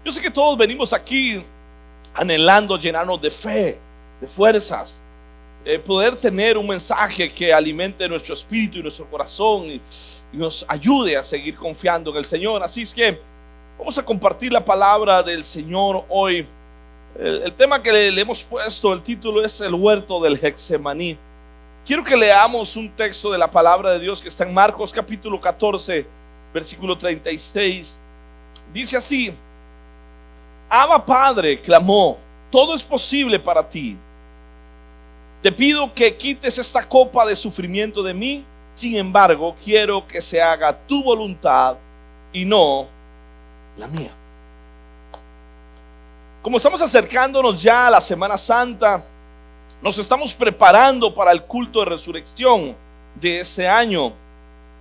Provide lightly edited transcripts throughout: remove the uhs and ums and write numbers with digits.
Yo sé que todos venimos aquí anhelando llenarnos de fe, de fuerzas, poder tener un mensaje que alimente nuestro espíritu y nuestro corazón y nos ayude a seguir confiando en el Señor. Así es que vamos a compartir la palabra del Señor hoy. El tema que le hemos puesto, el título es el huerto del Getsemaní. Quiero que leamos un texto de la palabra de Dios que está en Marcos capítulo 14, versículo 36. Dice así: Abba Padre, clamó, todo es posible para ti. Te pido que quites esta copa de sufrimiento de mí. Sin embargo, quiero que se haga tu voluntad y no la mía. Como estamos acercándonos ya a la Semana Santa, nos estamos preparando para el culto de resurrección de ese año.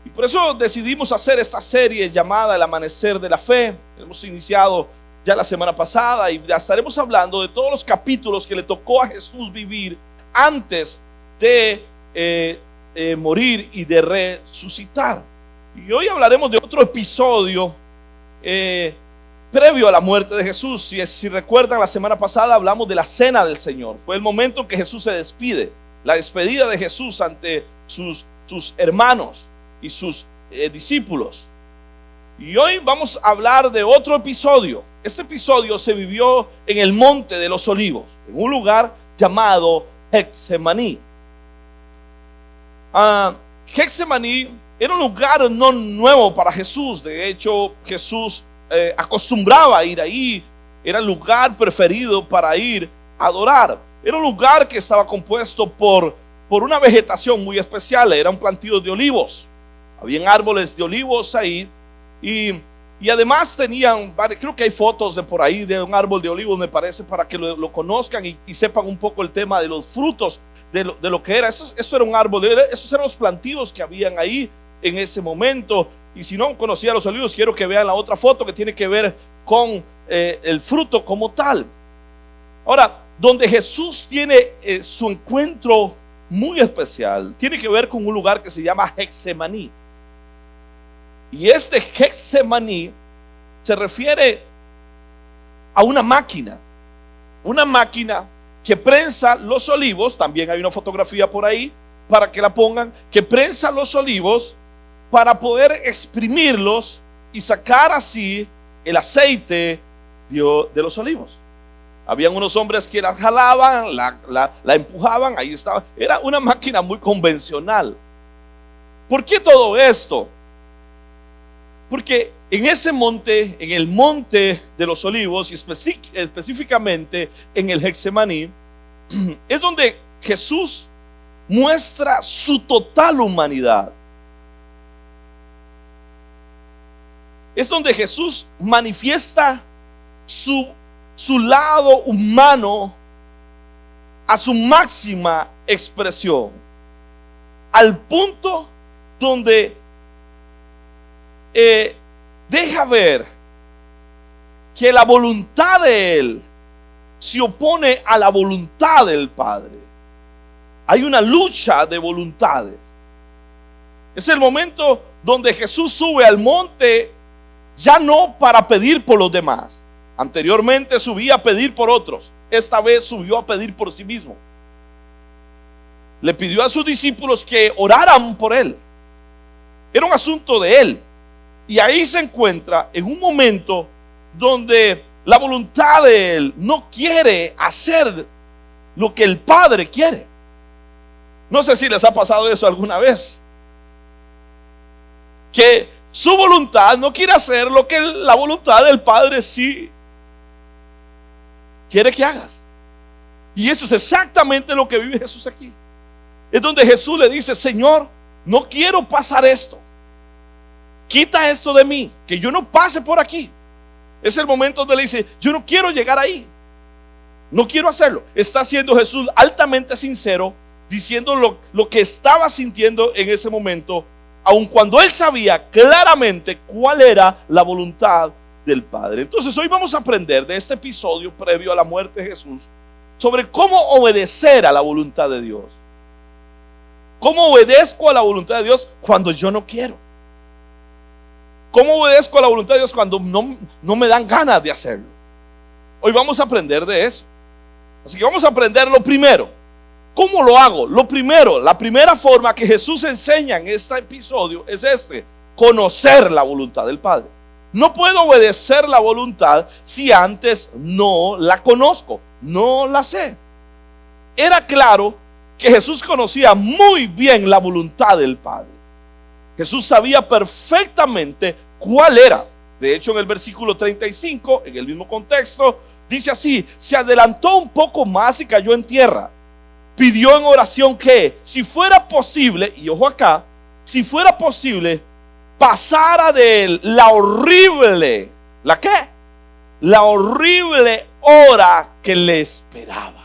Y por eso decidimos hacer esta serie llamada El Amanecer de la Fe. Hemos iniciado ya la semana pasada y ya estaremos hablando de todos los capítulos que le tocó a Jesús vivir antes de morir y de resucitar. Y hoy hablaremos de otro episodio previo a la muerte de Jesús. Si recuerdan, la semana pasada hablamos de la cena del Señor. Fue el momento en que Jesús se despide, la despedida de Jesús ante sus hermanos y sus discípulos. Y hoy vamos a hablar de otro episodio. Este episodio se vivió en el Monte de los Olivos, en un lugar llamado Getsemaní. Getsemaní era un lugar no nuevo para Jesús. De hecho, Jesús acostumbraba a ir ahí. Era el lugar preferido para ir a adorar. Era un lugar que estaba compuesto por una vegetación muy especial. Era un plantío de olivos. Habían árboles de olivos ahí. Y además tenían, creo que hay fotos de por ahí de un árbol de olivos, me parece, para que lo conozcan y sepan un poco el tema de los frutos de lo que era. Eso era un árbol, esos eran los plantíos que habían ahí en ese momento. Y si no conocían los olivos, quiero que vean la otra foto que tiene que ver con el fruto como tal. Ahora, donde Jesús tiene su encuentro muy especial, tiene que ver con un lugar que se llama Getsemaní. Y este Getsemaní se refiere a una máquina que prensa los olivos. También hay una fotografía por ahí para que la pongan, que prensa los olivos para poder exprimirlos y sacar así el aceite de los olivos. Habían unos hombres que la jalaban, la empujaban, ahí estaba. Era una máquina muy convencional. ¿Por qué todo esto? Porque en ese monte, en el Monte de los Olivos, y específicamente en el Getsemaní, es donde Jesús muestra su total humanidad. Es donde Jesús manifiesta su lado humano a su máxima expresión, al punto donde deja ver que la voluntad de Él se opone a la voluntad del Padre. Hay una lucha de voluntades. Es el momento donde Jesús sube al monte, ya no para pedir por los demás. Anteriormente subía a pedir por otros. Esta vez subió a pedir por sí mismo. Le pidió a sus discípulos que oraran por Él. Era un asunto de Él. Y ahí se encuentra en un momento donde la voluntad de Él no quiere hacer lo que el Padre quiere. No sé si les ha pasado eso alguna vez, que su voluntad no quiere hacer lo que la voluntad del Padre sí quiere que hagas. Y eso es exactamente lo que vive Jesús aquí. Es donde Jesús le dice: Señor, no quiero pasar esto. Quita esto de mí, que yo no pase por aquí. Es el momento donde le dice: yo no quiero llegar ahí, no quiero hacerlo. Está siendo Jesús altamente sincero, diciendo lo que estaba sintiendo en ese momento, aun cuando él sabía claramente cuál era la voluntad del Padre. Entonces hoy vamos a aprender de este episodio previo a la muerte de Jesús sobre cómo obedecer a la voluntad de Dios. ¿Cómo obedezco a la voluntad de Dios cuando yo no quiero? ¿Cómo obedezco a la voluntad de Dios cuando no me dan ganas de hacerlo? Hoy vamos a aprender de eso. Así que vamos a aprender lo primero. ¿Cómo lo hago? Lo primero, la primera forma que Jesús enseña en este episodio es conocer la voluntad del Padre. No puedo obedecer la voluntad si antes no la conozco, no la sé. Era claro que Jesús conocía muy bien la voluntad del Padre. Jesús sabía perfectamente cuál era. De hecho, en el versículo 35, en el mismo contexto, dice así: se adelantó un poco más y cayó en tierra. Pidió en oración que, si fuera posible, y ojo acá, si fuera posible, pasara de él la horrible, ¿la qué? La horrible hora que le esperaba.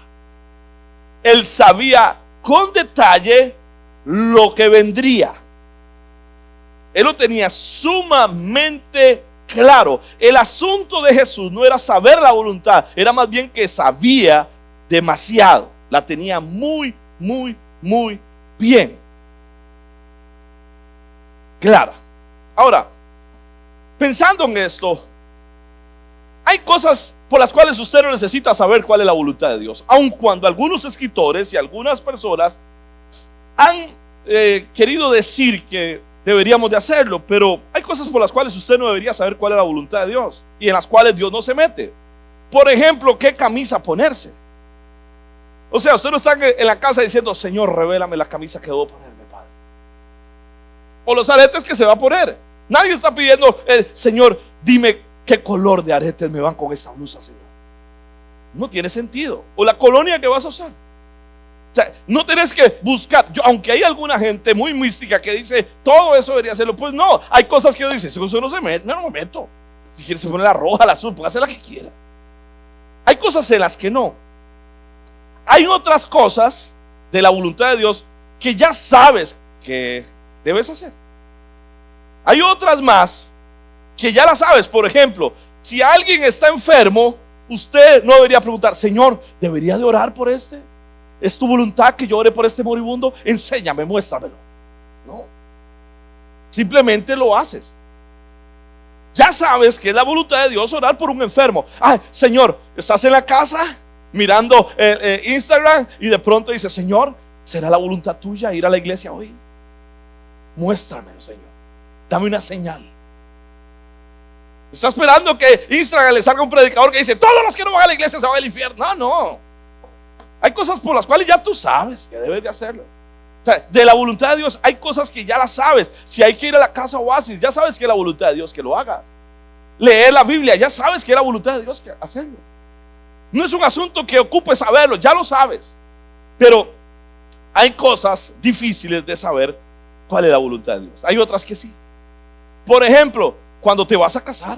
Él sabía con detalle lo que vendría. Él lo tenía sumamente claro. El asunto de Jesús no era saber la voluntad, era más bien que sabía demasiado. La tenía muy, muy, muy bien clara. Ahora, pensando en esto, hay cosas por las cuales usted no necesita saber cuál es la voluntad de Dios. Aun cuando algunos escritores y algunas personas han querido decir que deberíamos de hacerlo, pero hay cosas por las cuales usted no debería saber cuál es la voluntad de Dios y en las cuales Dios no se mete. Por ejemplo, qué camisa ponerse. O sea, usted no está en la casa diciendo: Señor, revélame la camisa que debo ponerme, Padre, o los aretes que se va a poner. Nadie está pidiendo: Señor, dime qué color de aretes me van con esta blusa, Señor. No tiene sentido. O la colonia que vas a usar. O sea, no tienes que buscar. Aunque hay alguna gente muy mística que dice todo eso debería hacerlo, pues no. Hay cosas que dice: eso no se mete, no me meto. Si quieres se pone la roja, la azul, póngase la que quiera. Hay cosas en las que no. Hay otras cosas de la voluntad de Dios que ya sabes que debes hacer. Hay otras más que ya las sabes. Por ejemplo, si alguien está enfermo, usted no debería preguntar: Señor, ¿debería de orar por este? ¿Es tu voluntad que yo ore por este moribundo? Enséñame, muéstramelo. No. Simplemente lo haces. Ya sabes que es la voluntad de Dios orar por un enfermo. Ay, Señor, estás en la casa mirando Instagram y de pronto dice: Señor, ¿será la voluntad tuya ir a la iglesia hoy? Muéstramelo, Señor. Dame una señal. Está esperando que Instagram le salga un predicador que dice: todos los que no van a la iglesia se van al infierno. No. Hay cosas por las cuales ya tú sabes que debes de hacerlo. O sea, de la voluntad de Dios hay cosas que ya las sabes. Si hay que ir a la casa Oasis, ya sabes que es la voluntad de Dios que lo hagas. Leer la Biblia, ya sabes que es la voluntad de Dios que hacerlo. No es un asunto que ocupe saberlo, ya lo sabes. Pero hay cosas difíciles de saber cuál es la voluntad de Dios. Hay otras que sí. Por ejemplo, cuando te vas a casar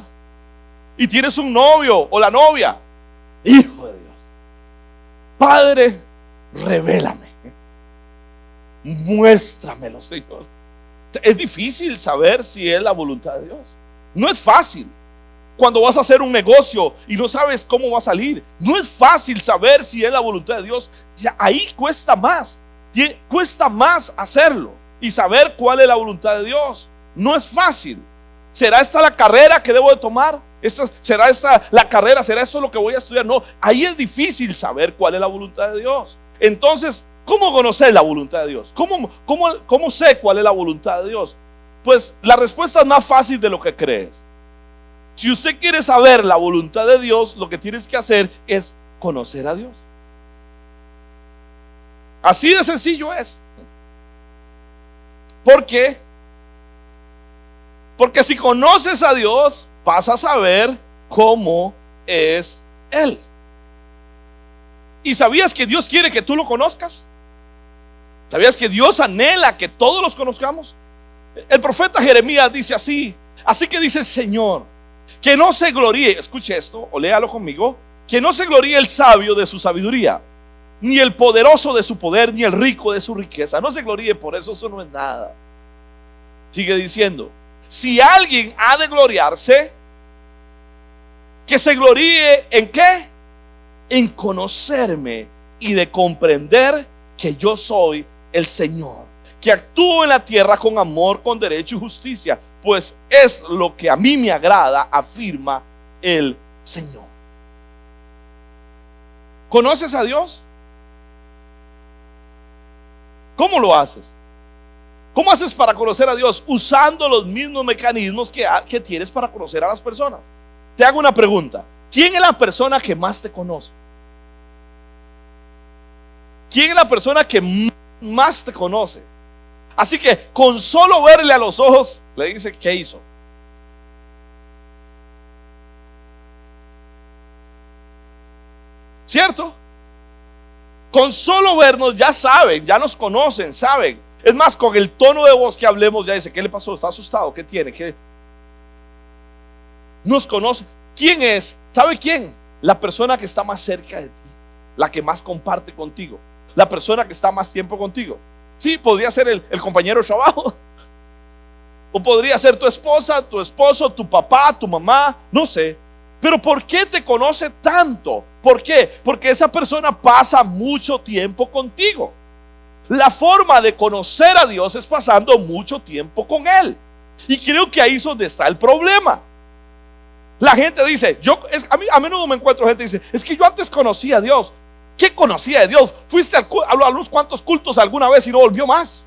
y tienes un novio o la novia, hijo de Dios, Padre, revélame, muéstramelo, Señor. Es difícil saber si es la voluntad de Dios. No es fácil. Cuando vas a hacer un negocio y no sabes cómo va a salir, no es fácil saber si es la voluntad de Dios. Ya ahí cuesta más. Cuesta más hacerlo y saber cuál es la voluntad de Dios. No es fácil. ¿Será esta la carrera que debo de tomar? ¿Será esta la carrera? ¿Será esto lo que voy a estudiar? No, ahí es difícil saber cuál es la voluntad de Dios. Entonces, ¿cómo conocer la voluntad de Dios? ¿Cómo sé cuál es la voluntad de Dios? Pues la respuesta es más fácil de lo que crees. Si usted quiere saber la voluntad de Dios, lo que tienes que hacer es conocer a Dios. Así de sencillo es. ¿Por qué? Porque si conoces a Dios, vas a saber cómo es Él. ¿Y sabías que Dios quiere que tú lo conozcas? ¿Sabías que Dios anhela que todos los conozcamos? El profeta Jeremías dice así: así que dice el Señor, que no se gloríe, escuche esto o léalo conmigo, que no se gloríe el sabio de su sabiduría, ni el poderoso de su poder, ni el rico de su riqueza. No se gloríe por eso, eso no es nada. Sigue diciendo: si alguien ha de gloriarse, que se gloríe ¿en qué? En conocerme y de comprender que yo soy el Señor, que actúo en la tierra con amor, con derecho y justicia, pues es lo que a mí me agrada, afirma el Señor. ¿Conoces a Dios? ¿Cómo lo haces? ¿Cómo haces para conocer a Dios? Usando los mismos mecanismos que tienes para conocer a las personas. Te hago una pregunta. ¿Quién es la persona que más te conoce? ¿Quién es la persona que más te conoce? Así que con solo verle a los ojos, le dice, ¿qué hizo? ¿Cierto? Con solo vernos ya saben, ya nos conocen, saben. Es más, con el tono de voz que hablemos ya dice, ¿qué le pasó? ¿Está asustado? ¿Qué tiene? ¿Qué? Nos conoce. ¿Quién es? ¿Sabe quién? La persona que está más cerca de ti, la que más comparte contigo, la persona que está más tiempo contigo. Sí, podría ser el compañero de trabajo, o podría ser tu esposa, tu esposo, tu papá, tu mamá, no sé. Pero ¿por qué te conoce tanto? ¿Por qué? Porque esa persona pasa mucho tiempo contigo. La forma de conocer a Dios es pasando mucho tiempo con Él. Y creo que ahí es donde está el problema. La gente dice, a menudo me encuentro gente que dice, es que yo antes conocía a Dios. ¿Qué conocía de Dios? Fuiste a unos cuantos cultos alguna vez y no volvió más.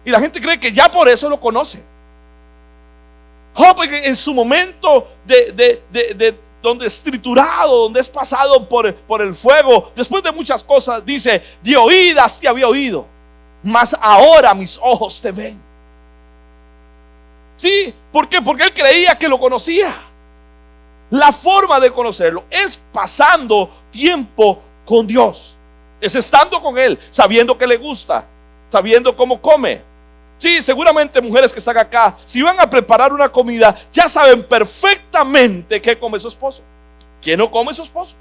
Y la gente cree que ya por eso lo conoce. Porque en su momento donde es triturado, donde es pasado por el fuego, después de muchas cosas, dice, de oídas te había oído, mas ahora mis ojos te ven. Sí, ¿por qué? Porque él creía que lo conocía. La forma de conocerlo es pasando tiempo con Dios, es estando con Él, sabiendo que le gusta, sabiendo cómo come. Sí, seguramente mujeres que están acá, si van a preparar una comida, ya saben perfectamente qué come su esposo, qué no come su esposo.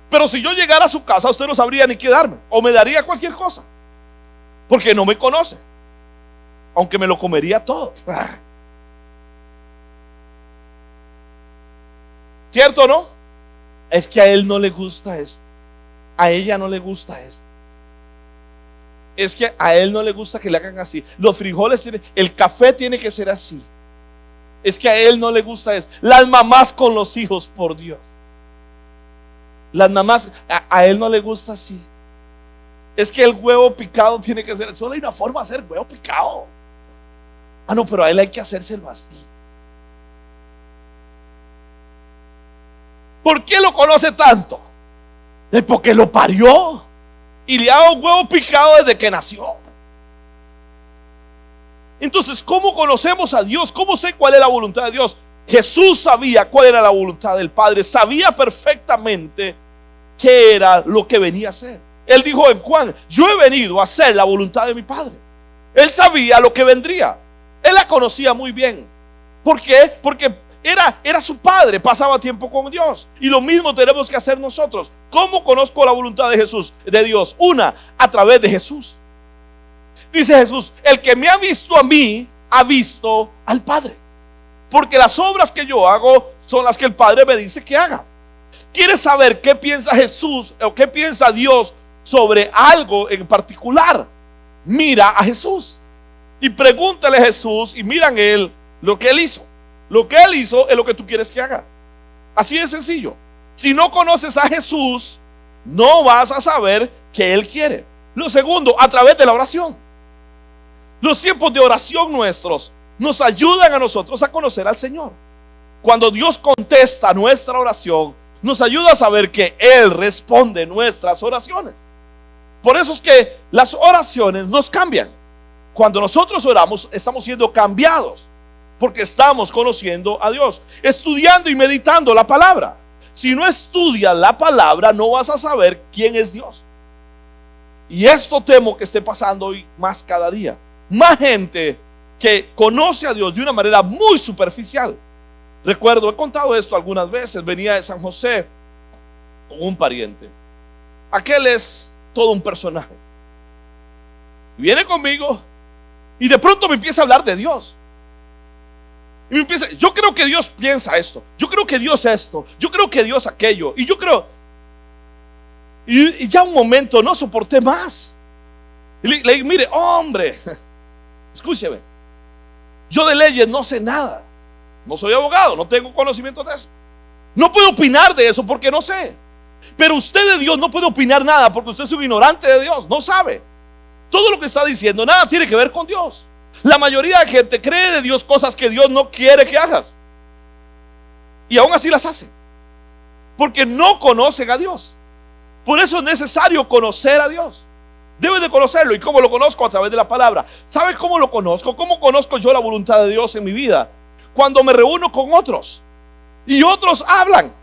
Pero si yo llegara a su casa, usted no sabría ni qué darme, o me daría cualquier cosa, porque no me conoce, aunque me lo comería todo. ¿Cierto o no? Es que a él no le gusta eso, a ella no le gusta eso. Es que a él no le gusta que le hagan así. Los frijoles, el café tiene que ser así. Es que a él no le gusta eso. Las mamás con los hijos, por Dios. Las mamás, a él no le gusta así. Es que el huevo picado tiene que ser, solo hay una forma de hacer huevo picado. Ah, no, pero a él hay que hacérselo así. ¿Por qué lo conoce tanto? Es porque lo parió y le ha dado un huevo picado desde que nació. Entonces, ¿cómo conocemos a Dios? ¿Cómo sé cuál es la voluntad de Dios? Jesús sabía cuál era la voluntad del Padre, sabía perfectamente qué era lo que venía a hacer. Él dijo en Juan, yo he venido a hacer la voluntad de mi Padre. Él sabía lo que vendría, él la conocía muy bien. ¿Por qué? Porque era su Padre, pasaba tiempo con Dios. Y lo mismo tenemos que hacer nosotros. ¿Cómo conozco la voluntad de Jesús, de Dios? Una, a través de Jesús. Dice Jesús, el que me ha visto a mí, ha visto al Padre. Porque las obras que yo hago son las que el Padre me dice que haga. ¿Quieres saber qué piensa Jesús o qué piensa Dios sobre algo en particular? Mira a Jesús y pregúntale a Jesús y mira en él lo que él hizo. Lo que él hizo es lo que tú quieres que haga. Así de sencillo. Si no conoces a Jesús, no vas a saber qué él quiere. Lo segundo, a través de la oración. Los tiempos de oración nuestros nos ayudan a nosotros a conocer al Señor. Cuando Dios contesta nuestra oración, nos ayuda a saber que Él responde nuestras oraciones. Por eso es que las oraciones nos cambian. Cuando nosotros oramos, estamos siendo cambiados, porque estamos conociendo a Dios, estudiando y meditando la palabra. Si no estudias la palabra, no vas a saber quién es Dios. Y esto temo que esté pasando hoy más cada día. Más gente que conoce a Dios de una manera muy superficial. Recuerdo, he contado esto algunas veces. Venía de San José con un pariente. Aquel es todo un personaje. Viene conmigo y de pronto me empieza a hablar de Dios. Y me empieza, yo creo que Dios piensa esto, yo creo que Dios esto, yo creo que Dios aquello, y yo creo, y ya un momento no soporté más. Y le dije, mire, hombre, escúcheme, yo de leyes no sé nada, no soy abogado, no tengo conocimiento de eso, no puedo opinar de eso porque no sé. Pero usted de Dios no puede opinar nada porque usted es un ignorante de Dios, no sabe. Todo lo que está diciendo nada tiene que ver con Dios. La mayoría de gente cree de Dios cosas que Dios no quiere que hagas. Y aún así las hacen. Porque no conocen a Dios. Por eso es necesario conocer a Dios. Debes de conocerlo. ¿Y cómo lo conozco? A través de la palabra. ¿Sabe cómo lo conozco? ¿Cómo conozco yo la voluntad de Dios en mi vida? Cuando me reúno con otros y otros hablan.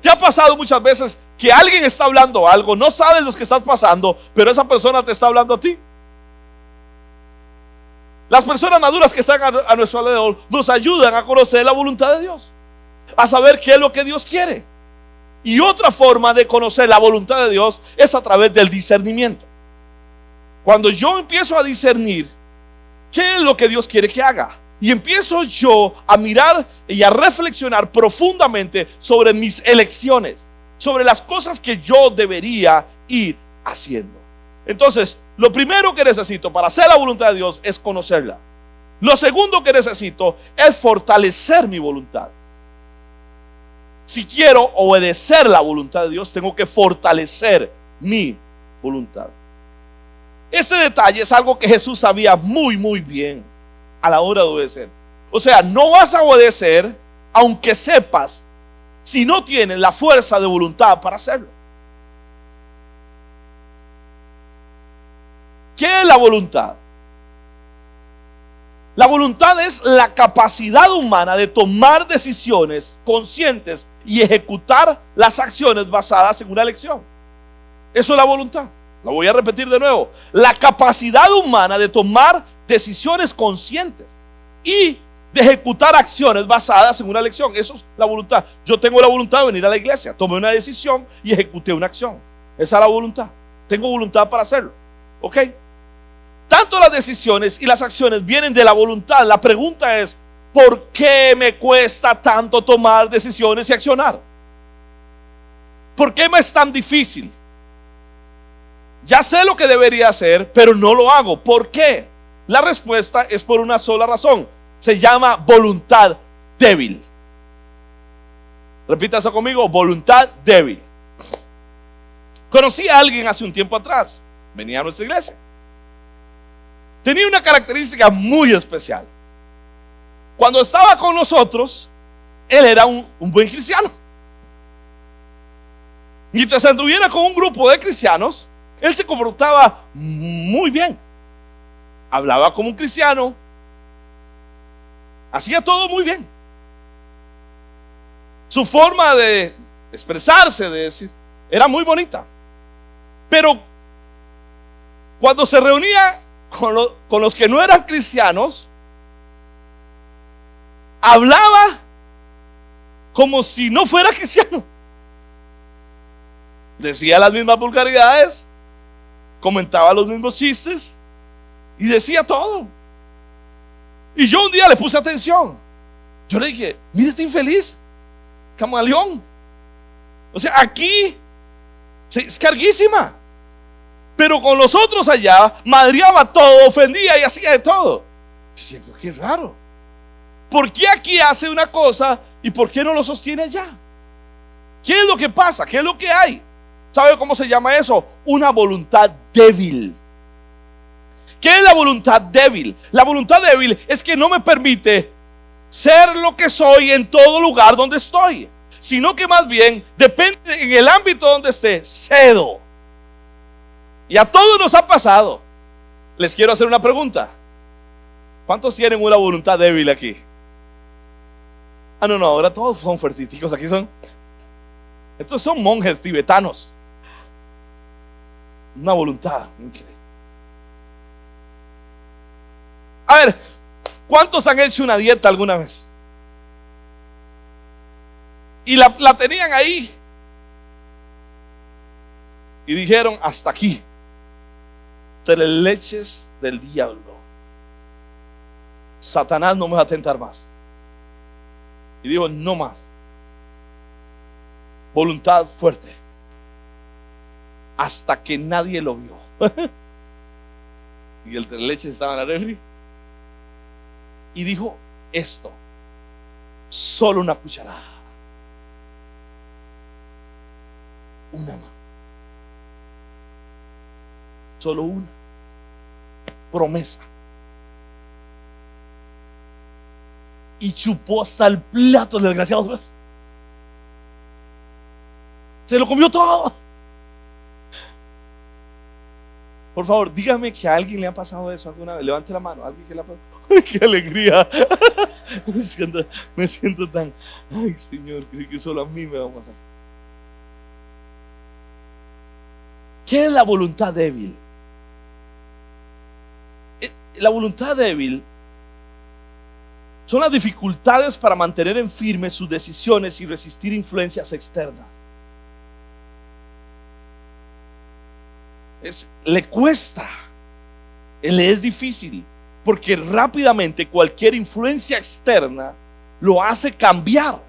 ¿Te ha pasado muchas veces que alguien está hablando algo, no sabes lo que estás pasando, pero esa persona te está hablando a ti? Las personas maduras que están a nuestro alrededor nos ayudan a conocer la voluntad de Dios, a saber qué es lo que Dios quiere. Y otra forma de conocer la voluntad de Dios es a través del discernimiento. Cuando yo empiezo a discernir qué es lo que Dios quiere que haga, y empiezo yo a mirar y a reflexionar profundamente sobre mis elecciones, sobre las cosas que yo debería ir haciendo. Entonces, lo primero que necesito para hacer la voluntad de Dios es conocerla. Lo segundo que necesito es fortalecer mi voluntad. Si quiero obedecer la voluntad de Dios, tengo que fortalecer mi voluntad. Ese detalle es algo que Jesús sabía muy bien a la hora de obedecer. O sea, no vas a obedecer aunque sepas, si no tienes la fuerza de voluntad para hacerlo. ¿Qué es la voluntad? La voluntad es la capacidad humana de tomar decisiones conscientes y ejecutar las acciones basadas en una elección. Eso es la voluntad. Lo voy a repetir de nuevo. La capacidad humana de tomar decisiones conscientes y de ejecutar acciones basadas en una elección. Eso es la voluntad. Yo tengo la voluntad de venir a la iglesia, tomé una decisión y ejecuté una acción. Esa es la voluntad. Tengo voluntad para hacerlo. ¿Ok? Tanto las decisiones y las acciones vienen de la voluntad. La pregunta es, ¿por qué me cuesta tanto tomar decisiones y accionar? ¿Por qué me es tan difícil? Ya sé lo que debería hacer, pero no lo hago. ¿Por qué? La respuesta es por una sola razón. Se llama voluntad débil. Repita eso conmigo, voluntad débil. Conocí a alguien hace un tiempo atrás. Venía a nuestra iglesia. Tenía una característica muy especial. Cuando estaba con nosotros, él era un buen cristiano. Mientras anduviera con un grupo de cristianos, él se comportaba muy bien. Hablaba como un cristiano. Hacía todo muy bien. Su forma de expresarse, de decir, era muy bonita. Pero cuando se reunía con los que no eran cristianos, hablaba como si no fuera cristiano. Decía las mismas vulgaridades, comentaba los mismos chistes y decía todo. Y yo un día le puse atención. Yo le dije, mira este infeliz, camaleón. O sea, aquí es carguísima. Pero con los otros allá, madreaba todo, ofendía y hacía de todo. Yo decía, qué raro. ¿Por qué aquí hace una cosa y por qué no lo sostiene allá? ¿Qué es lo que pasa? ¿Qué es lo que hay? ¿Sabe cómo se llama eso? Una voluntad débil. ¿Qué es la voluntad débil? La voluntad débil es que no me permite ser lo que soy en todo lugar donde estoy, sino que más bien depende en el ámbito donde esté, cedo. Y a todos nos ha pasado. Les quiero hacer una pregunta. ¿Cuántos tienen una voluntad débil aquí? No, ahora todos son fuertíticos. Aquí son, estos son monjes tibetanos. Una voluntad increíble. A ver, ¿cuántos han hecho una dieta alguna vez? Y la tenían ahí. Y dijeron, hasta aquí. Tres leches del diablo. Satanás no me va a tentar más. Y dijo, no más. Voluntad fuerte. Hasta que nadie lo vio. Y el tres leches estaba en la refri. Y dijo, esto, solo una cucharada. una más. Solo una promesa. Y chupó hasta el plato, el desgraciado, pues. Se lo comió todo. Por favor, dígame que a alguien le ha pasado eso alguna vez. Levante la mano. ¿Alguien que le ha pasado? ¡Ay, qué alegría! Me siento tan... Ay, Señor, creí que solo a mí me va a pasar. ¿Qué es la voluntad débil? La voluntad débil son las dificultades para mantener en firme sus decisiones y resistir influencias externas. Le cuesta, le es difícil, porque rápidamente cualquier influencia externa lo hace cambiar,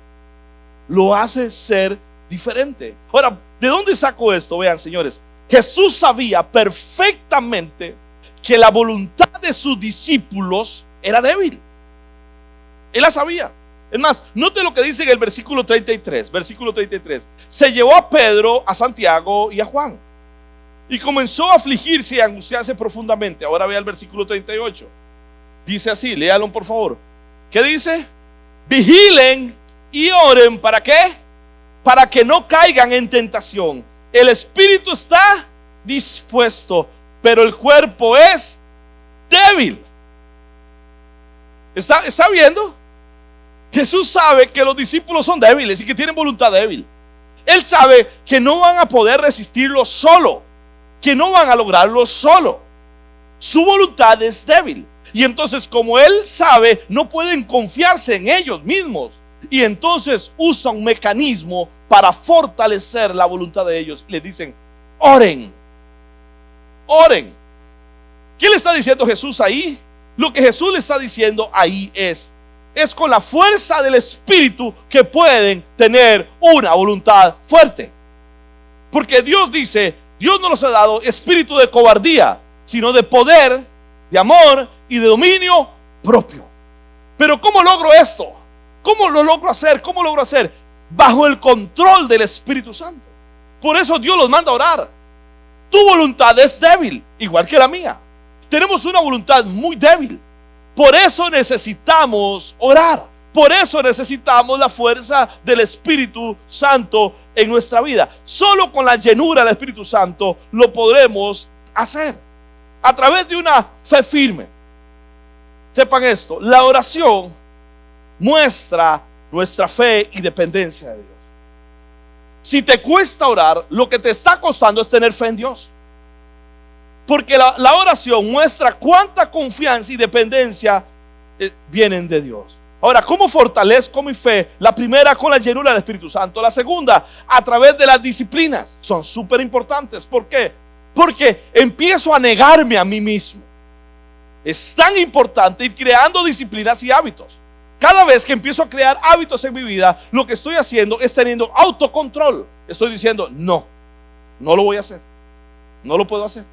lo hace ser diferente. Ahora, ¿de dónde saco esto? Vean, señores, Jesús sabía perfectamente que la voluntad de sus discípulos era débil. Él la sabía. Es más, note lo que dice en el versículo 33. Versículo 33. Se llevó a Pedro, a Santiago y a Juan, y comenzó a afligirse y a angustiarse profundamente. Ahora vea el versículo 38. Dice así, léalo por favor. ¿Qué dice? Vigilen y oren. ¿Para qué? Para que no caigan en tentación. El espíritu está dispuesto, pero el cuerpo es débil. ¿Está viendo? Jesús sabe que los discípulos son débiles y que tienen voluntad débil. Él sabe que no van a poder resistirlo solo, que no van a lograrlo solo. Su voluntad es débil. Y entonces, como él sabe, no pueden confiarse en ellos mismos. Y entonces usa un mecanismo para fortalecer la voluntad de ellos. Les dicen, oren. Oren. ¿Qué le está diciendo Jesús ahí? Lo que Jesús le está diciendo ahí es con la fuerza del Espíritu que pueden tener una voluntad fuerte. Porque Dios dice, Dios no nos ha dado espíritu de cobardía, sino de poder, de amor y de dominio propio. Pero ¿cómo logro esto? ¿Cómo lo logro hacer? ¿Cómo logro hacer? Bajo el control del Espíritu Santo. Por eso Dios los manda a orar. Tu voluntad es débil, igual que la mía. Tenemos una voluntad muy débil. Por eso necesitamos orar. Por eso necesitamos la fuerza del Espíritu Santo en nuestra vida. Solo con la llenura del Espíritu Santo lo podremos hacer. A través de una fe firme. Sepan esto, la oración muestra nuestra fe y dependencia de Dios. Si te cuesta orar, lo que te está costando es tener fe en Dios. Porque la oración muestra cuánta confianza y dependencia vienen de Dios. Ahora, ¿cómo fortalezco mi fe? La primera, con la llenura del Espíritu Santo. La segunda, a través de las disciplinas. Son súper importantes. ¿Por qué? Porque empiezo a negarme a mí mismo. Es tan importante ir creando disciplinas y hábitos. Cada vez que empiezo a crear hábitos en mi vida, lo que estoy haciendo es teniendo autocontrol. Estoy diciendo, no lo voy a hacer. No lo puedo hacer.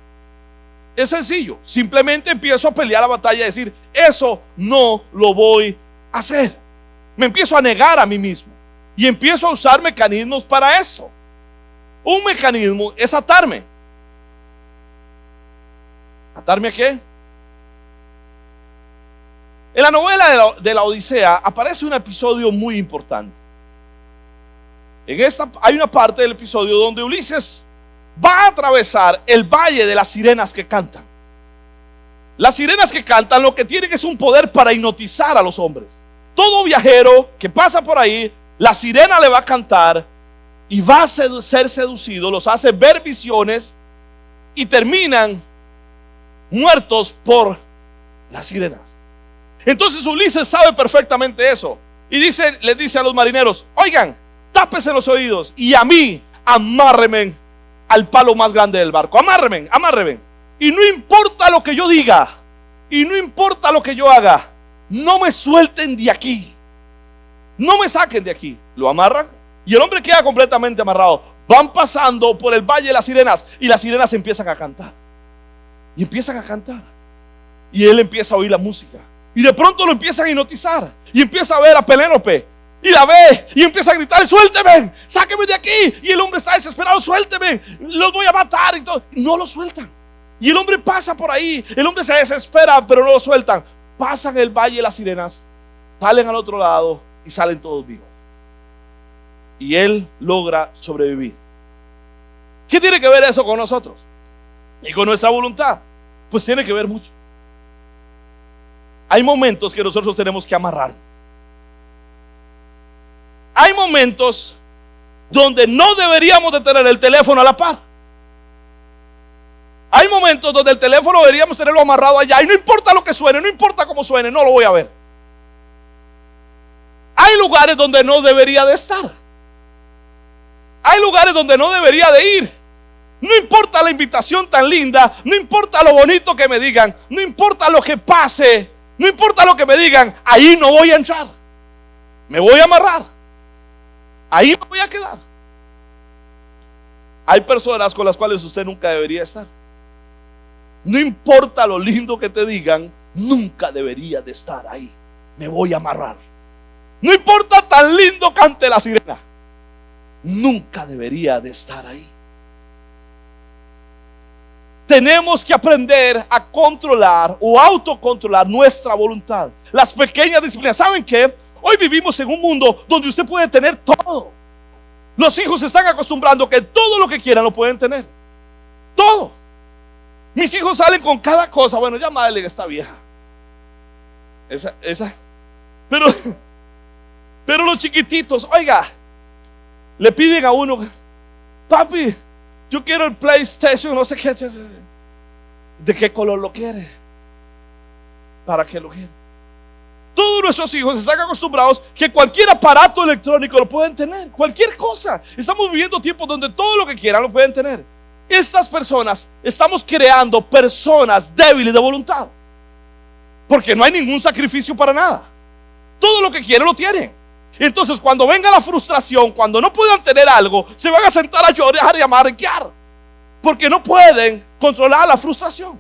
Es sencillo, simplemente empiezo a pelear la batalla y decir, eso no lo voy a hacer. Me empiezo a negar a mí mismo y empiezo a usar mecanismos para esto. Un mecanismo es atarme. ¿Atarme a qué? En la novela de la Odisea aparece un episodio muy importante. En esta hay una parte del episodio donde Ulises va a atravesar el valle de las sirenas que cantan. Las sirenas que cantan lo que tienen es un poder para hipnotizar a los hombres. Todo viajero que pasa por ahí, la sirena le va a cantar y va a ser seducido, los hace ver visiones y terminan muertos por las sirenas. Entonces Ulises sabe perfectamente eso y les dice a los marineros, oigan, tápese los oídos y a mí amárrenme al palo más grande del barco. Amárrenme. Y no importa lo que yo diga, y no importa lo que yo haga, no me suelten de aquí, no me saquen de aquí. Lo amarran y el hombre queda completamente amarrado. Van pasando por el valle de las sirenas y las sirenas empiezan a cantar. Y empiezan a cantar. Y él empieza a oír la música. Y de pronto lo empiezan a hipnotizar. Y empieza a ver a Penélope. Y la ve y empieza a gritar: suélteme, sáqueme de aquí. Y el hombre está desesperado: suélteme, los voy a matar. Y todo. No lo sueltan. Y el hombre pasa por ahí. El hombre se desespera, pero no lo sueltan. Pasan el valle de las sirenas, salen al otro lado y salen todos vivos. Y él logra sobrevivir. ¿Qué tiene que ver eso con nosotros y con nuestra voluntad? Pues tiene que ver mucho. Hay momentos que nosotros tenemos que amarrar. Hay momentos donde no deberíamos de tener el teléfono a la par. Hay momentos donde el teléfono deberíamos tenerlo amarrado allá, y no importa lo que suene, no importa cómo suene, no lo voy a ver. Hay lugares donde no debería de estar. Hay lugares donde no debería de ir. No importa la invitación tan linda, no importa lo bonito que me digan, no importa lo que pase, no importa lo que me digan, ahí no voy a entrar. Me voy a amarrar. Ahí me voy a quedar. Hay personas con las cuales usted nunca debería estar. No importa lo lindo que te digan, nunca debería de estar ahí. Me voy a amarrar. No importa tan lindo cante la sirena, nunca debería de estar ahí. Tenemos que aprender a controlar o autocontrolar nuestra voluntad. Las pequeñas disciplinas. ¿Saben qué? Hoy vivimos en un mundo donde usted puede tener todo. Los hijos se están acostumbrando que todo lo que quieran lo pueden tener. Todo. Mis hijos salen con cada cosa. Bueno, ya madre que está vieja. Esa. Pero los chiquititos, oiga, le piden a uno: papi, yo quiero el PlayStation, no sé qué. ¿De qué color lo quiere? ¿Para qué lo quiere? Todos nuestros hijos están acostumbrados que cualquier aparato electrónico lo pueden tener. Cualquier cosa. Estamos viviendo tiempos donde todo lo que quieran lo pueden tener. Estas personas, estamos creando personas débiles de voluntad, porque no hay ningún sacrificio para nada. Todo lo que quieren lo tienen. Entonces, cuando venga la frustración, cuando no puedan tener algo, se van a sentar a llorar y a amargar, porque no pueden controlar la frustración.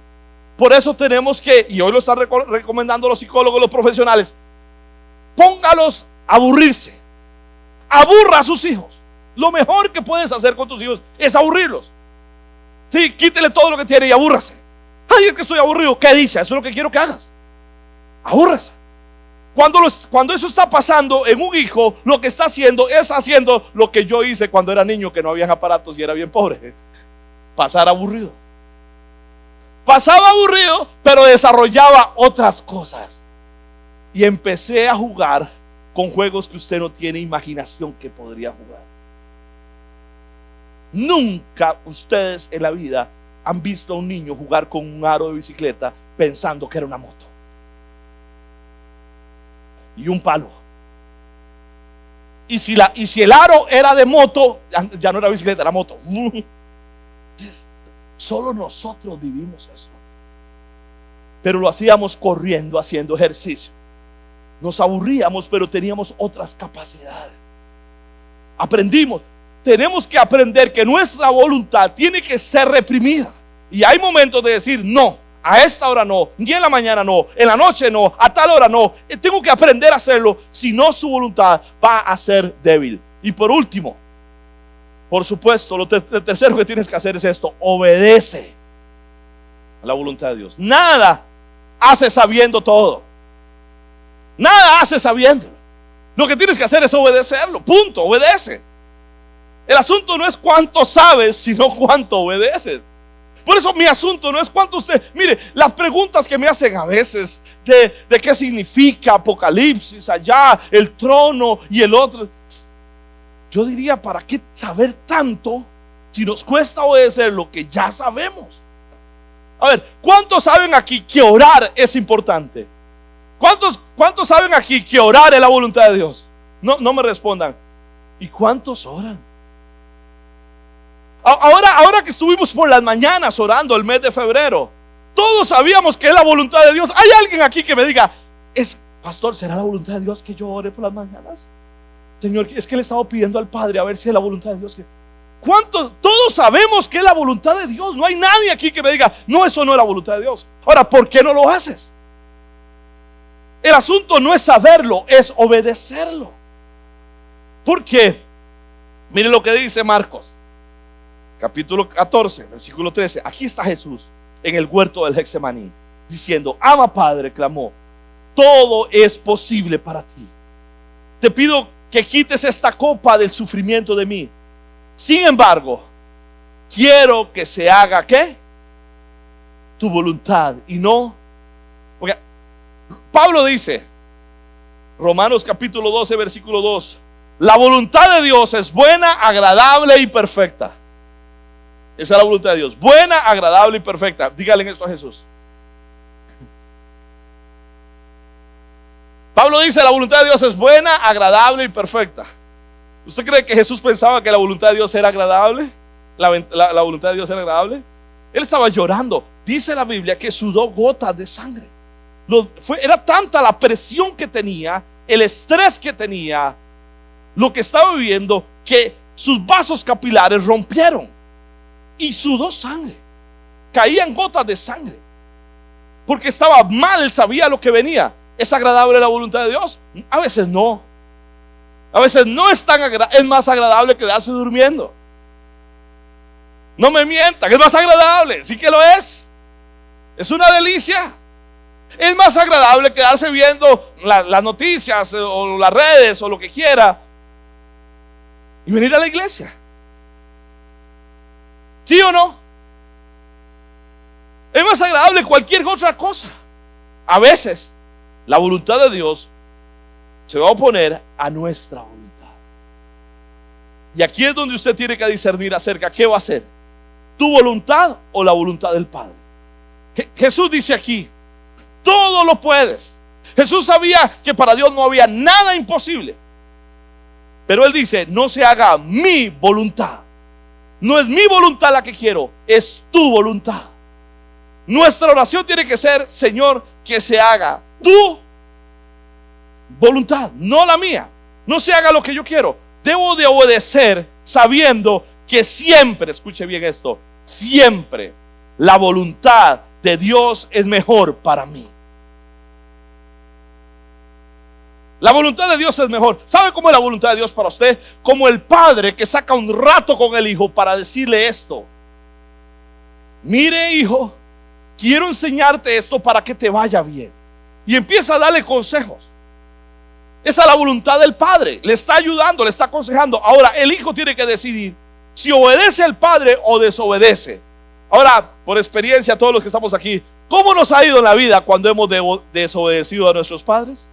Por eso tenemos que, y hoy lo están recomendando los psicólogos, los profesionales: póngalos a aburrirse. Aburra a sus hijos. Lo mejor que puedes hacer con tus hijos es aburrirlos. Sí, quítele todo lo que tiene y abúrrase. Ay, es que estoy aburrido. ¿Qué dice? Eso es lo que quiero que hagas. Abúrrase. Cuando eso está pasando en un hijo, lo que está haciendo es haciendo lo que yo hice cuando era niño, que no habían aparatos y era bien pobre: pasar aburrido. Pasaba aburrido, pero desarrollaba otras cosas. Y empecé a jugar con juegos que usted no tiene imaginación que podría jugar. Nunca ustedes en la vida han visto a un niño jugar con un aro de bicicleta pensando que era una moto y un palo. Y si el aro era de moto, ya no era bicicleta, era moto. Solo nosotros vivimos eso. Pero lo hacíamos corriendo, haciendo ejercicio. Nos aburríamos, pero teníamos otras capacidades. Aprendimos. Tenemos que aprender que nuestra voluntad tiene que ser reprimida. Y hay momentos de decir: no, a esta hora no, ni en la mañana no, en la noche no, a tal hora no. Tengo que aprender a hacerlo, si no su voluntad va a ser débil. Y por último, por supuesto, lo tercero que tienes que hacer es esto: obedece a la voluntad de Dios. Nada hace sabiendo todo. Nada hace sabiendo. Lo que tienes que hacer es obedecerlo. Punto, obedece. El asunto no es cuánto sabes, sino cuánto obedeces. Por eso mi asunto no es cuánto usted... Mire, las preguntas que me hacen a veces de qué significa Apocalipsis, allá, el trono y el otro. Yo diría: ¿para qué saber tanto si nos cuesta obedecer lo que ya sabemos? A ver, ¿cuántos saben aquí que orar es importante? ¿Cuántos saben aquí que orar es la voluntad de Dios? No me respondan. ¿Y cuántos oran? Ahora que estuvimos por las mañanas orando el mes de febrero, todos sabíamos que es la voluntad de Dios. ¿Hay alguien aquí que me diga: pastor, ¿será la voluntad de Dios que yo ore por las mañanas? Señor, es que le estaba pidiendo al Padre a ver si es la voluntad de Dios. ¿Cuántos? Todos sabemos que es la voluntad de Dios. No hay nadie aquí que me diga: no, eso no es la voluntad de Dios. Ahora, ¿por qué no lo haces? El asunto no es saberlo, es obedecerlo. ¿Por qué? Mire lo que dice Marcos, capítulo 14, versículo 13. Aquí está Jesús en el huerto del Getsemaní, diciendo: Ama, Padre, clamó, todo es posible para ti. Te pido que quites esta copa del sufrimiento de mí. Sin embargo, quiero que se haga, ¿qué? Tu voluntad y no. Porque Pablo dice, Romanos capítulo 12, versículo 2, la voluntad de Dios es buena, agradable y perfecta. Esa es la voluntad de Dios, buena, agradable y perfecta. Dígale esto a Jesús. Pablo dice, la voluntad de Dios es buena, agradable y perfecta. ¿Usted cree que Jesús pensaba que la voluntad de Dios era agradable? La voluntad de Dios era agradable. Él estaba llorando. Dice la Biblia que sudó gotas de sangre. Era tanta la presión que tenía, el estrés que tenía, lo que estaba viviendo, que sus vasos capilares rompieron y sudó sangre. Caían gotas de sangre porque estaba mal. Él sabía lo que venía. ¿Es agradable la voluntad de Dios? A veces no. A veces no es tan agradable. Es más agradable quedarse durmiendo. No me mientan, es más agradable. Sí que lo es. Es una delicia. Es más agradable quedarse viendo las noticias o las redes o lo que quiera y venir a la iglesia. ¿Sí o no? Es más agradable cualquier otra cosa. A veces la voluntad de Dios se va a oponer a nuestra voluntad. Y aquí es donde usted tiene que discernir acerca qué va a hacer, tu voluntad o la voluntad del Padre. Jesús dice aquí, todo lo puedes. Jesús sabía que para Dios no había nada imposible, pero Él dice, no se haga mi voluntad. No es mi voluntad la que quiero, es tu voluntad. Nuestra oración tiene que ser, Señor, que se haga tu voluntad, no la mía. No se haga lo que yo quiero. Debo de obedecer sabiendo que siempre, escuche bien esto, siempre la voluntad de Dios es mejor para mí. La voluntad de Dios es mejor. ¿Sabe cómo es la voluntad de Dios para usted? Como el padre que saca un rato con el hijo para decirle esto: mire, hijo, quiero enseñarte esto para que te vaya bien. Y empieza a darle consejos. Esa es la voluntad del padre. Le está ayudando, le está aconsejando. Ahora el hijo tiene que decidir si obedece al padre o desobedece. Ahora, por experiencia, todos los que estamos aquí, ¿cómo nos ha ido en la vida cuando hemos desobedecido a nuestros padres?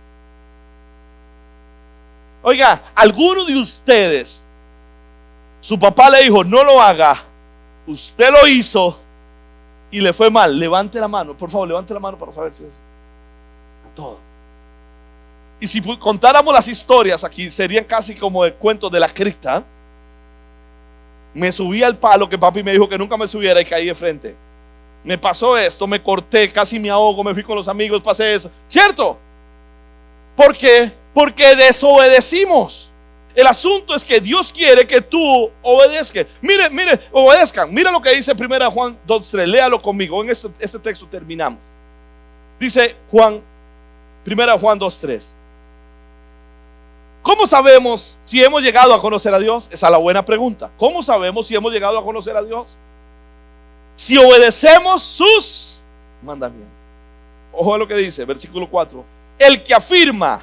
Oiga, alguno de ustedes, su papá le dijo, no lo haga, usted lo hizo y le fue mal. Levante la mano, por favor, levante la mano para saber si es a todos. Y si contáramos las historias aquí, serían casi como de cuentos de la cripta. Me subí al palo que papi me dijo que nunca me subiera y caí de frente. Me pasó esto, me corté, casi me ahogo, me fui con los amigos, pasé eso. ¿Cierto? ¿Por qué? Porque desobedecimos. El asunto es que Dios quiere que tú obedezcas. Mire, obedezcan. Mira lo que dice 1 Juan 2:3. Léalo conmigo. En este texto terminamos. Dice 1 Juan 2:3. ¿Cómo sabemos si hemos llegado a conocer a Dios? Esa es la buena pregunta. ¿Cómo sabemos si hemos llegado a conocer a Dios? Si obedecemos sus mandamientos. Ojo a lo que dice, versículo 4. El que afirma,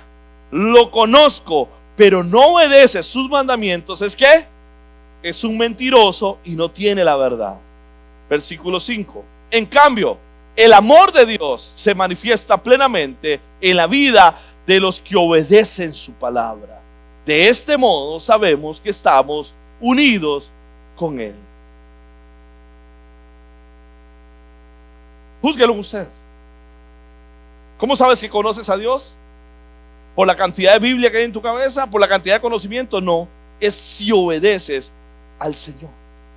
lo conozco, pero no obedece sus mandamientos, ¿es qué? Es un mentiroso y no tiene la verdad. Versículo 5. En cambio, el amor de Dios se manifiesta plenamente en la vida de los que obedecen su palabra. De este modo sabemos que estamos unidos con Él. Júzguelo usted. ¿Cómo sabes que conoces a Dios? ¿Por la cantidad de Biblia que hay en tu cabeza? ¿Por la cantidad de conocimiento? No, es si obedeces al Señor.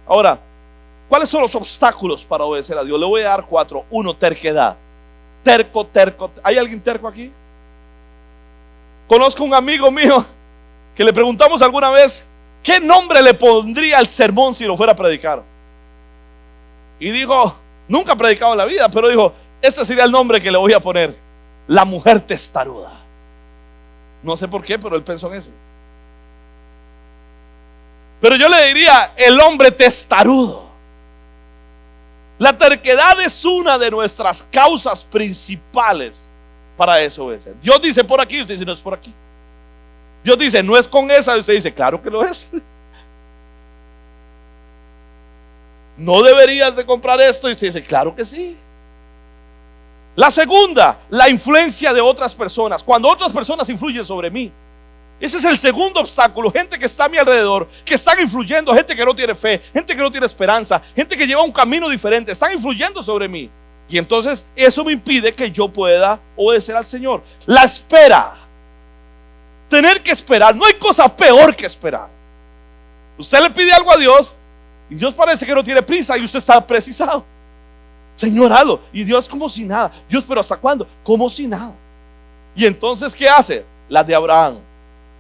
Ahora, ¿cuáles son los obstáculos para obedecer a Dios? Le voy a dar 4. 1, terquedad. Terco. ¿Hay alguien terco aquí? Conozco un amigo mío que le preguntamos alguna vez qué nombre le pondría al sermón si lo fuera a predicar. Y dijo, nunca ha predicado en la vida, pero dijo, este sería el nombre que le voy a poner: la mujer testaruda. No sé por qué, pero él pensó en eso. Pero yo le diría el hombre testarudo. La terquedad es una de nuestras causas principales para desobedecer. Dios dice por aquí, usted dice no es por aquí. Dios dice no es con esa, y usted dice claro que lo es. No deberías de comprar esto, y usted dice claro que sí. La segunda, la influencia de otras personas. Cuando otras personas influyen sobre mí. Ese es el segundo obstáculo. Gente que está a mi alrededor, que están influyendo, gente que no tiene fe, gente que no tiene esperanza, gente que lleva un camino diferente, están influyendo sobre mí. Y entonces eso me impide que yo pueda obedecer al Señor. La espera. Tener que esperar. No hay cosa peor que esperar. Usted le pide algo a Dios y Dios parece que no tiene prisa y usted está precisado. Señor, hazlo. Y Dios como si nada. Dios, pero ¿hasta cuándo? Como si nada. Y entonces, ¿qué hace? Las de Abraham.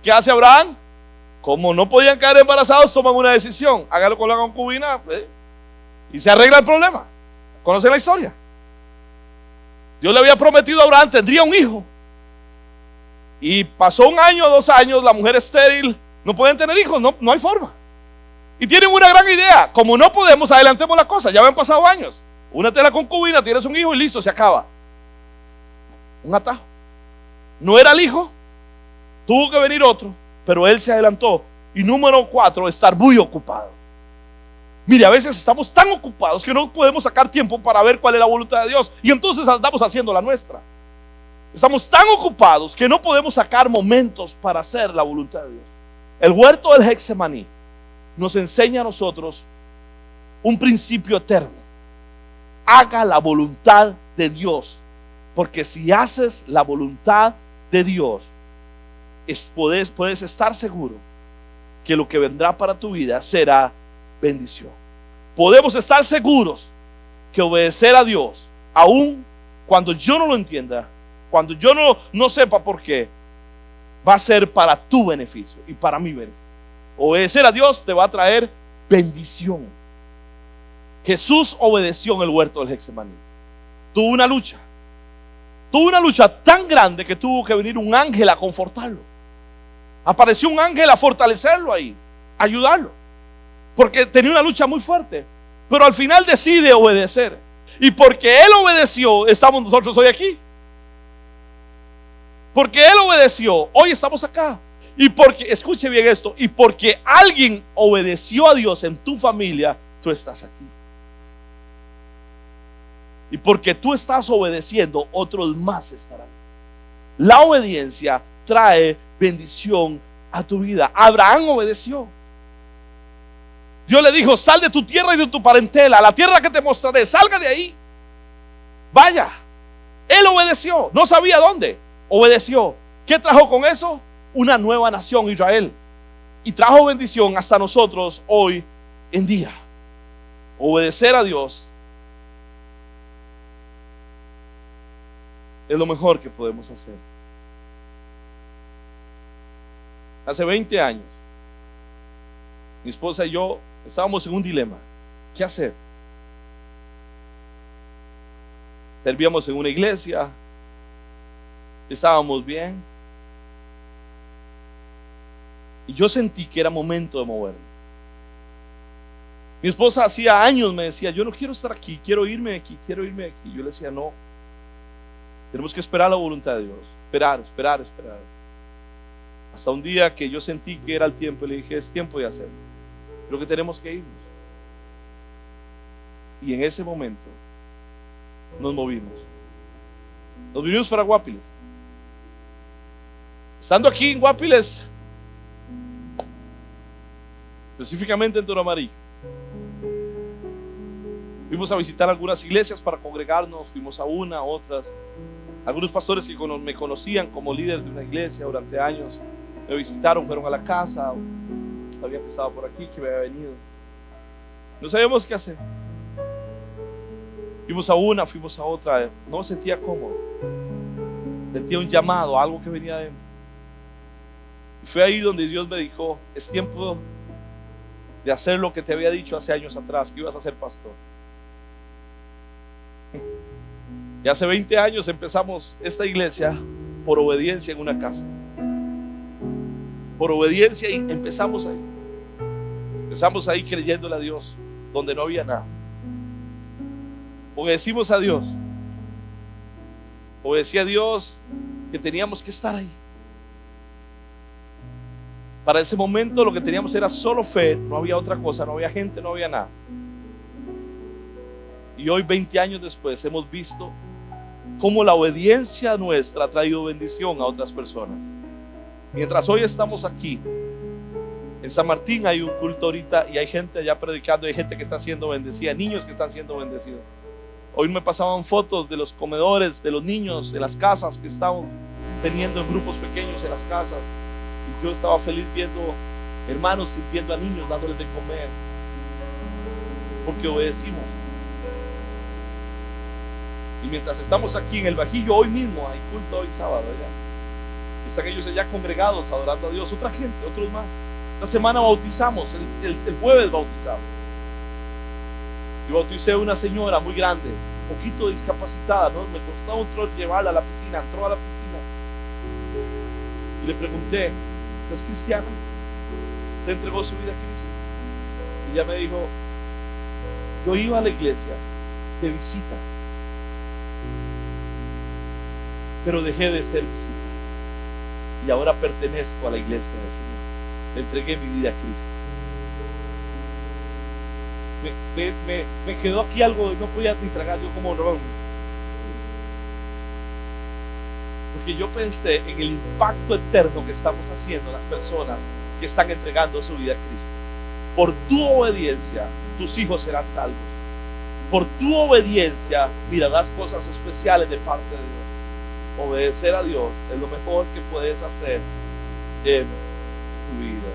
¿Qué hace Abraham? Como no podían quedar embarazados, toman una decisión. Hágalo con la concubina y se arregla el problema. ¿Conocen la historia? Dios le había prometido a Abraham, tendría un hijo. Y pasó 1 año, 2 años, la mujer estéril, no pueden tener hijos, no hay forma. Y tienen una gran idea, como no podemos, adelantemos la cosa, ya habían pasado años. Únete a la concubina, tienes un hijo y listo, se acaba. Un atajo. No era el hijo. Tuvo que venir otro, pero él se adelantó. Y número 4, estar muy ocupado. Mire, a veces estamos tan ocupados que no podemos sacar tiempo para ver cuál es la voluntad de Dios. Y entonces andamos haciendo la nuestra. Estamos tan ocupados que no podemos sacar momentos para hacer la voluntad de Dios. El huerto del Getsemaní nos enseña a nosotros un principio eterno. Haga la voluntad de Dios. Porque si haces la voluntad de Dios, puedes estar seguro que lo que vendrá para tu vida será bendición. Podemos estar seguros que obedecer a Dios, aun cuando yo no lo entienda, cuando yo no sepa por qué, va a ser para tu beneficio y para mi beneficio. Obedecer a Dios te va a traer bendición. Jesús obedeció en el huerto del Getsemaní. Tuvo una lucha tan grande que tuvo que venir un ángel a confortarlo. Apareció un ángel a fortalecerlo ahí, a ayudarlo, porque tenía una lucha muy fuerte, pero al final decide obedecer. Y porque él obedeció, estamos nosotros hoy aquí. Porque él obedeció, hoy estamos acá. Y porque, escuche bien esto, y porque alguien obedeció a Dios en tu familia, tú estás aquí. Y porque tú estás obedeciendo, otros más estarán. La obediencia trae bendición a tu vida. Abraham obedeció. Dios le dijo, sal de tu tierra y de tu parentela, a la tierra que te mostraré, salga de ahí. Vaya. Él obedeció, no sabía dónde. Obedeció. ¿Qué trajo con eso? Una nueva nación, Israel. Y trajo bendición hasta nosotros hoy en día. Obedecer a Dios es lo mejor que podemos hacer. Hace 20 años, mi esposa y yo estábamos en un dilema. ¿Qué hacer? Servíamos en una iglesia, estábamos bien, y yo sentí que era momento de moverme. Mi esposa hacía años me decía, yo no quiero estar aquí, quiero irme de aquí, quiero irme de aquí. Yo le decía, no, tenemos que esperar la voluntad de Dios, esperar. Hasta un día que yo sentí que era el tiempo, y le dije, es tiempo de hacerlo, creo que tenemos que irnos. Y en ese momento nos movimos. Nos vinimos para Guapiles. Estando aquí en Guapiles, específicamente en Toro Amarillo, fuimos a visitar algunas iglesias para congregarnos. Fuimos a una, a otras. Algunos pastores que me conocían como líder de una iglesia durante años me visitaron, fueron a la casa. Sabía que estaba por aquí, que me había venido. No sabíamos qué hacer. Fuimos a una, fuimos a otra. No me sentía cómodo. Sentía un llamado, algo que venía adentro. Y fue ahí donde Dios me dijo, es tiempo de hacer lo que te había dicho hace años atrás, que ibas a ser pastor. Y hace 20 años empezamos esta iglesia por obediencia en una casa. Por obediencia, y empezamos ahí. Empezamos ahí creyéndole a Dios donde no había nada. Obedecimos a Dios. Obedecí a Dios que teníamos que estar ahí. Para ese momento lo que teníamos era solo fe, no había otra cosa, no había gente, no había nada. Y hoy, 20 años después, hemos visto cómo la obediencia nuestra ha traído bendición a otras personas. Mientras hoy estamos aquí en San Martín, hay un culto ahorita y hay gente allá predicando, hay gente que está siendo bendecida, niños que están siendo bendecidos. Hoy me pasaban fotos de los comedores de los niños, de las casas que estamos teniendo en grupos pequeños en las casas. Y yo estaba feliz viendo hermanos sirviendo a niños, dándoles de comer, porque obedecimos. Y mientras estamos aquí en el Bajillo, hoy mismo hay culto, hoy sábado allá. Están ellos allá congregados adorando a Dios, otra gente, otros más. Esta semana bautizamos, el jueves bautizamos. Yo bauticé a una señora muy grande, un poquito discapacitada, ¿no? Me costaba un troll llevarla a la piscina, entró a la piscina. Y le pregunté, ¿es cristiana? ¿Te entregó su vida a Cristo? Y ella me dijo, yo iba a la iglesia de visita, pero dejé de ser visita. Y ahora pertenezco a la iglesia del Señor. Le entregué mi vida a Cristo. Me quedó aquí algo, no podía ni tragar yo como no. Porque yo pensé en el impacto eterno que estamos haciendo las personas que están entregando su vida a Cristo. Por tu obediencia, tus hijos serán salvos. Por tu obediencia, mirarás cosas especiales de parte de Dios. Obedecer a Dios es lo mejor que puedes hacer en tu vida.